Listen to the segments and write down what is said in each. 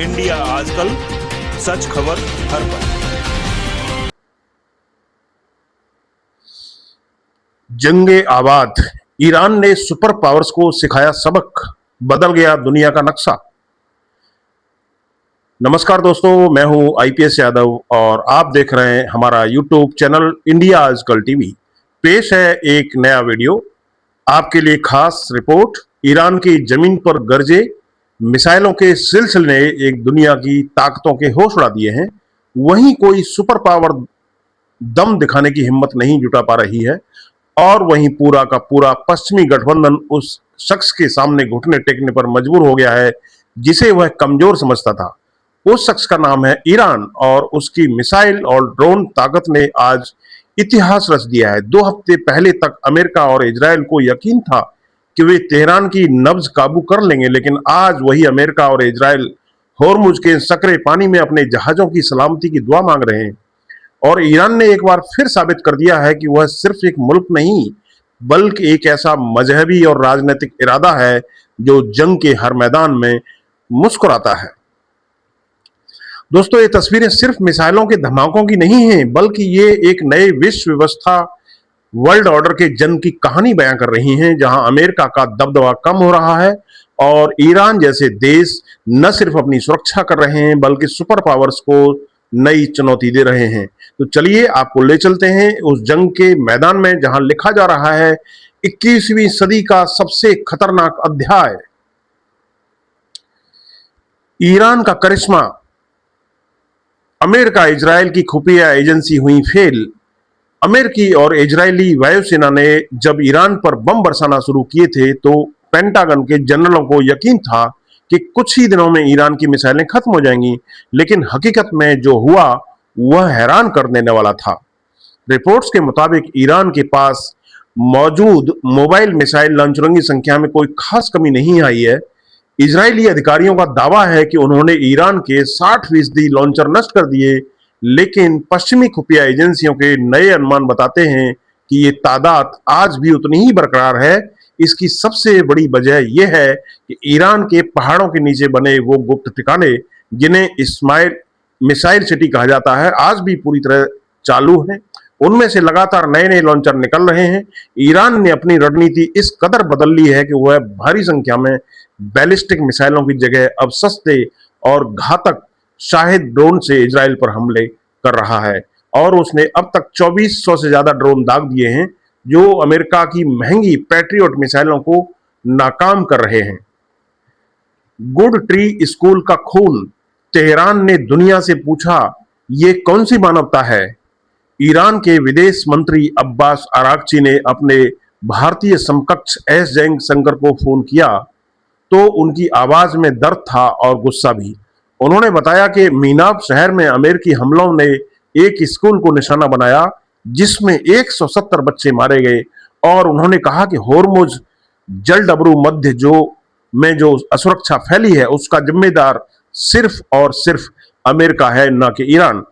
India आजकल, सच खबर हर पल। जंगे आबाद, ईरान ने सुपर पावर्स को सिखाया सबक, बदल गया दुनिया का नक्शा। नमस्कार दोस्तों, मैं हूं आईपीएस यादव और आप देख रहे हैं हमारा यूट्यूब चैनल इंडिया आजकल टीवी। पेश है एक नया वीडियो आपके लिए, खास रिपोर्ट। ईरान की जमीन पर गरजे मिसाइलों के सिलसिले ने एक दुनिया की ताकतों के होश उड़ा दिए हैं। वहीं कोई सुपर पावर दम दिखाने की हिम्मत नहीं जुटा पा रही है और वहीं पूरा का पूरा पश्चिमी गठबंधन उस शख्स के सामने घुटने टेकने पर मजबूर हो गया है जिसे वह कमजोर समझता था। उस शख्स का नाम है ईरान और उसकी मिसाइल और ड्रोन ताकत ने आज इतिहास रच दिया है। 2 हफ्ते पहले तक अमेरिका और इजराइल को यकीन था कि वे तेहरान की नब्ज काबू कर लेंगे, लेकिन आज वही अमेरिका और इजराइल होर्मुज के सकरे पानी में अपने जहाजों की सलामती की दुआ मांग रहे हैं। और ईरान ने एक बार फिर साबित कर दिया है कि वह सिर्फ एक मुल्क नहीं, बल्कि एक ऐसा मजहबी और राजनीतिक इरादा है जो जंग के हर मैदान में मुस्कुराता है। दोस्तों, ये तस्वीरें सिर्फ मिसाइलों के धमाकों की नहीं हैं, बल्कि ये एक नए विश्व व्यवस्था, वर्ल्ड ऑर्डर के जन्म की कहानी बयां कर रही हैं, जहां अमेरिका का दबदबा कम हो रहा है और ईरान जैसे देश न सिर्फ अपनी सुरक्षा कर रहे हैं बल्कि सुपर पावर्स को नई चुनौती दे रहे हैं। तो चलिए आपको ले चलते हैं उस जंग के मैदान में जहां लिखा जा रहा है 21वीं सदी का सबसे खतरनाक अध्याय। ईरान का करिश्मा, अमेरिका इजराइल की खुफिया एजेंसी हुई फेल। अमेरिकी और इजरायली वायुसेना ने जब ईरान पर बम बरसाना शुरू किए थे तो पेंटागन के जनरलों को यकीन था कि कुछ ही दिनों में ईरान की मिसाइलें खत्म हो जाएंगी, लेकिन हकीकत में जो हुआ वह हैरान कर देने वाला था। रिपोर्ट्स के मुताबिक ईरान के पास मौजूद मोबाइल मिसाइल लॉन्चरों की संख्या में कोई खास कमी नहीं आई है। इजरायली अधिकारियों का दावा है कि उन्होंने ईरान के 60% लॉन्चर नष्ट कर दिए, लेकिन पश्चिमी खुफिया एजेंसियों के नए अनुमान बताते हैं कि ये तादाद आज भी उतनी ही बरकरार है। इसकी सबसे बड़ी वजह यह है कि ईरान के पहाड़ों के नीचे बने वो गुप्त ठिकाने, जिन्हें इस्माइल मिसाइल सिटी कहा जाता है, आज भी पूरी तरह चालू हैं। उनमें से लगातार नए नए लॉन्चर निकल रहे हैं। ईरान ने अपनी रणनीति इस कदर बदल ली है कि वह भारी संख्या में बैलिस्टिक मिसाइलों की जगह अब सस्ते और घातक शाहिद ड्रोन से इजराइल पर हमले कर रहा है और उसने अब तक 2400 से ज्यादा ड्रोन दाग दिए हैं जो अमेरिका की महंगी पैट्रियट मिसाइलों को नाकाम कर रहे हैं। गुड ट्री स्कूल का खून, तेहरान ने दुनिया से पूछा, ये कौन सी मानवता है? ईरान के विदेश मंत्री अब्बास अरागची ने अपने भारतीय समकक्ष एस जयशंकर को फोन किया तो उनकी आवाज में दर्द था और गुस्सा भी। उन्होंने बताया कि मीनाब शहर में अमेरिकी हमलों ने एक स्कूल को निशाना बनाया जिसमें 170 बच्चे मारे गए और उन्होंने कहा कि होर्मुज जलडबरू मध्य जो असुरक्षा फैली है उसका जिम्मेदार सिर्फ और सिर्फ अमेरिका है, न कि ईरान।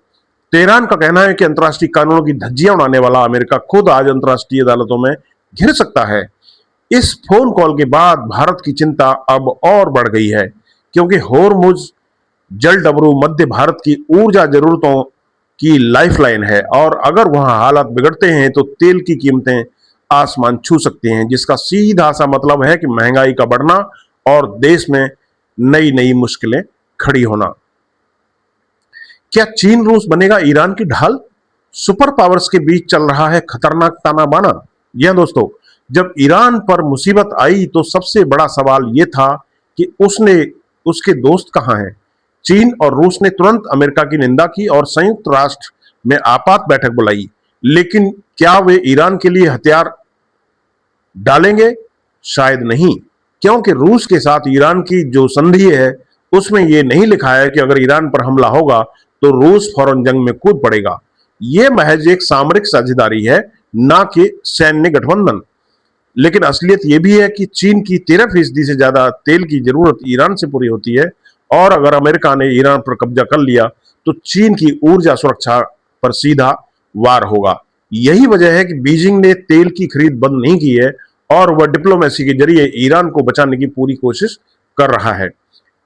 तेहरान का कहना है कि अंतर्राष्ट्रीय कानूनों की धज्जियां उड़ाने वाला अमेरिका खुद आज अंतर्राष्ट्रीय अदालतों में घिर सकता है। इस फोन कॉल के बाद भारत की चिंता अब और बढ़ गई है, क्योंकि होर्मुज जलडबरू मध्य भारत की ऊर्जा जरूरतों की लाइफलाइन है और अगर वहां हालात बिगड़ते हैं तो तेल की कीमतें आसमान छू सकती हैं, जिसका सीधा सा मतलब है कि महंगाई का बढ़ना और देश में नई नई मुश्किलें खड़ी होना। क्या चीन रूस बनेगा ईरान की ढाल? सुपर पावर्स के बीच चल रहा है खतरनाक ताना बाना। यह दोस्तों, जब ईरान पर मुसीबत आई तो सबसे बड़ा सवाल यह था कि उसके दोस्त कहां हैं। चीन और रूस ने तुरंत अमेरिका की निंदा की और संयुक्त राष्ट्र में आपात बैठक बुलाई, लेकिन क्या वे ईरान के लिए हथियार डालेंगे? शायद नहीं, क्योंकि रूस के साथ ईरान की जो संधि है उसमें यह नहीं लिखा है कि अगर ईरान पर हमला होगा तो रूस फौरन जंग में कूद पड़ेगा। यह महज एक सामरिक साझेदारी है, ना कि सैन्य गठबंधन। लेकिन असलियत यह भी है कि चीन की 13% से ज्यादा तेल की जरूरत ईरान से पूरी होती है और अगर अमेरिका ने ईरान पर कब्जा कर लिया तो चीन की ऊर्जा सुरक्षा पर सीधा वार होगा। यही वजह है कि बीजिंग ने तेल की खरीद बंद नहीं की है और वह डिप्लोमेसी के जरिए ईरान को बचाने की पूरी कोशिश कर रहा है।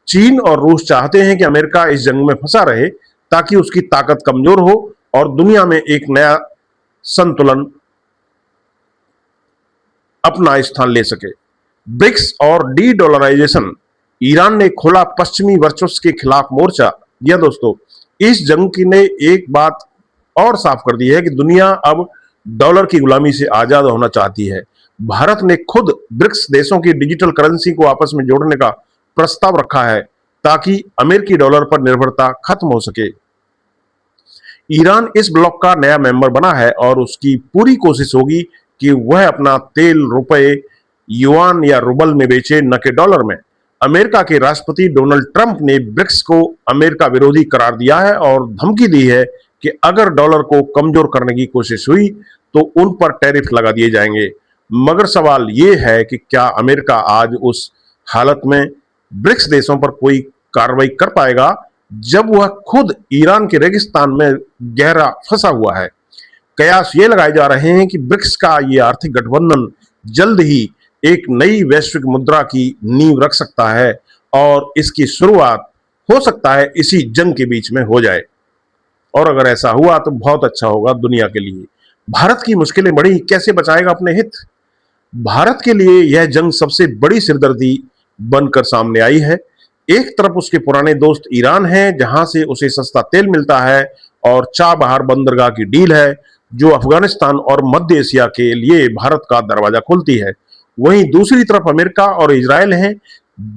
चीन और रूस चाहते हैं कि अमेरिका इस जंग में फंसा रहे ताकि उसकी ताकत कमजोर हो और दुनिया में एक नया संतुलन अपना स्थान ले सके। ब्रिक्स और डी डॉलराइजेशन, ईरान ने खोला पश्चिमी वर्चस्व के खिलाफ मोर्चा। यह दोस्तों, इस जंग की ने एक बात और साफ कर दी है कि दुनिया अब डॉलर की गुलामी से आजाद होना चाहती है। भारत ने खुद ब्रिक्स देशों की डिजिटल करेंसी को आपस में जोड़ने का प्रस्ताव रखा है ताकि अमेरिकी डॉलर पर निर्भरता खत्म हो सके। ईरान इस ब्लॉक का नया मेंबर बना है और उसकी पूरी कोशिश होगी कि वह अपना तेल रुपए, युआन या रूबल में बेचे, न कि डॉलर में। अमेरिका के राष्ट्रपति डोनाल्ड ट्रंप ने ब्रिक्स को अमेरिका विरोधी करार दिया है और धमकी दी है कि अगर डॉलर को कमजोर करने की कोशिश हुई तो उन पर टैरिफ लगा दिए जाएंगे। मगर सवाल यह है कि क्या अमेरिका आज उस हालत में ब्रिक्स देशों पर कोई कार्रवाई कर पाएगा जब वह खुद ईरान के रेगिस्तान में गहरा फंसा हुआ है। कयास ये लगाए जा रहे हैं कि ब्रिक्स का ये आर्थिक गठबंधन जल्द ही एक नई वैश्विक मुद्रा की नींव रख सकता है और इसकी शुरुआत हो सकता है इसी जंग के बीच में हो जाए। और अगर ऐसा हुआ तो बहुत अच्छा होगा दुनिया के लिए। भारत की मुश्किलें बढ़ी, कैसे बचाएगा अपने हित? भारत के लिए यह जंग सबसे बड़ी सिरदर्दी बनकर सामने आई है। एक तरफ उसके पुराने दोस्त ईरान है, जहां से उसे सस्ता तेल मिलता है और चाबहार बंदरगाह की डील है जो अफगानिस्तान और मध्य एशिया के लिए भारत का दरवाजा खोलती है। वहीं दूसरी तरफ अमेरिका और इजराइल हैं,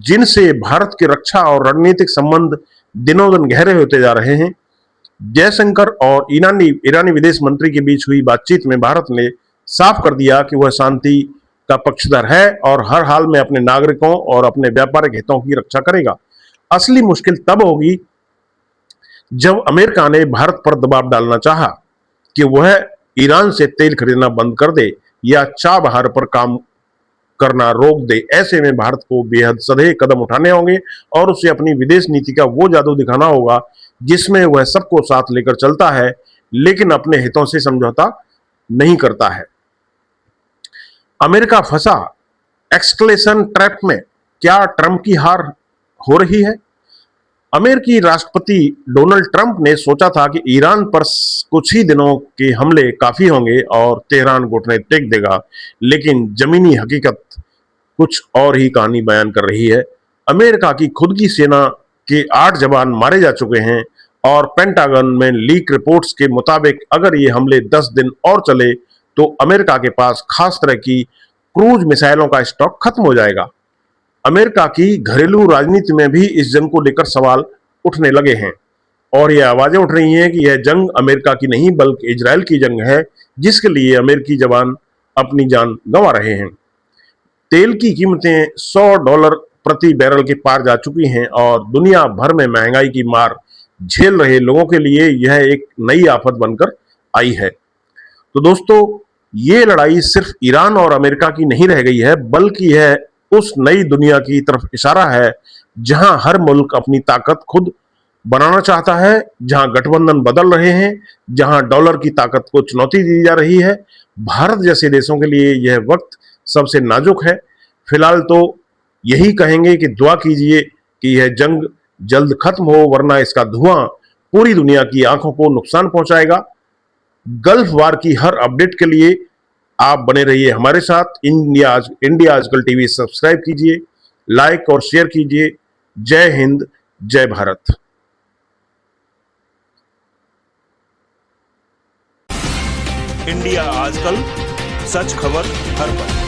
जिनसे भारत के रक्षा और रणनीतिक संबंध दिनों दिन गहरे होते जा रहे हैं। जयशंकर और ईरानी विदेश मंत्री के बीच हुई बातचीत में भारत ने साफ कर दिया कि वह शांति का पक्षधर है और हर हाल में अपने नागरिकों और अपने व्यापारिक हितों की रक्षा करेगा। असली मुश्किल तब होगी जब अमेरिका ने भारत पर दबाव डालना चाहा कि वह ईरान से तेल खरीदना बंद कर दे या चाबहार पर काम करना रोक दे। ऐसे में भारत को बेहद सधे कदम उठाने होंगे और उसे अपनी विदेश नीति का वो जादू दिखाना होगा जिसमें वह सबको साथ लेकर चलता है लेकिन अपने हितों से समझौता नहीं करता है। अमेरिका फंसा एक्सक्लेशन ट्रैप में, क्या ट्रंप की हार हो रही है? अमेरिकी राष्ट्रपति डोनाल्ड ट्रंप ने सोचा था कि ईरान पर कुछ ही दिनों के हमले काफी होंगे और तेहरान घुटने टेक देगा, लेकिन जमीनी हकीकत कुछ और ही कहानी बयान कर रही है। अमेरिका की खुद की सेना के 8 जवान मारे जा चुके हैं और पेंटागन में लीक रिपोर्ट्स के मुताबिक अगर ये हमले 10 दिन और चले तो अमेरिका के पास खास तरह की क्रूज मिसाइलों का स्टॉक खत्म हो जाएगा। अमेरिका की घरेलू राजनीति में भी इस जंग को लेकर सवाल उठने लगे हैं और ये आवाजें उठ रही हैं कि यह जंग अमेरिका की नहीं बल्कि इजराइल की जंग है, जिसके लिए अमेरिकी जवान अपनी जान गंवा रहे हैं। तेल की कीमतें $100 प्रति बैरल के पार जा चुकी हैं और दुनिया भर में महंगाई की मार झेल रहे लोगों के लिए यह एक नई आफत बनकर आई है। तो दोस्तों, ये लड़ाई सिर्फ ईरान और अमेरिका की नहीं रह गई है, बल्कि यह उस नई दुनिया की तरफ इशारा है जहां हर मुल्क अपनी ताकत खुद बनाना चाहता है, जहां गठबंधन बदल रहे हैं, जहां डॉलर की ताकत को चुनौती दी जा रही है। भारत जैसे देशों के लिए यह वक्त सबसे नाजुक है। फिलहाल तो यही कहेंगे कि दुआ कीजिए कि यह जंग जल्द खत्म हो, वरना इसका धुआं पूरी दुनिया की आंखों को नुकसान पहुंचाएगा। गल्फ वार की हर अपडेट के लिए आप बने रहिए हमारे साथ। इंडिया आजकल टीवी सब्सक्राइब कीजिए, लाइक और शेयर कीजिए। जय हिंद, जय भारत। इंडिया आजकल, सच खबर हर पल।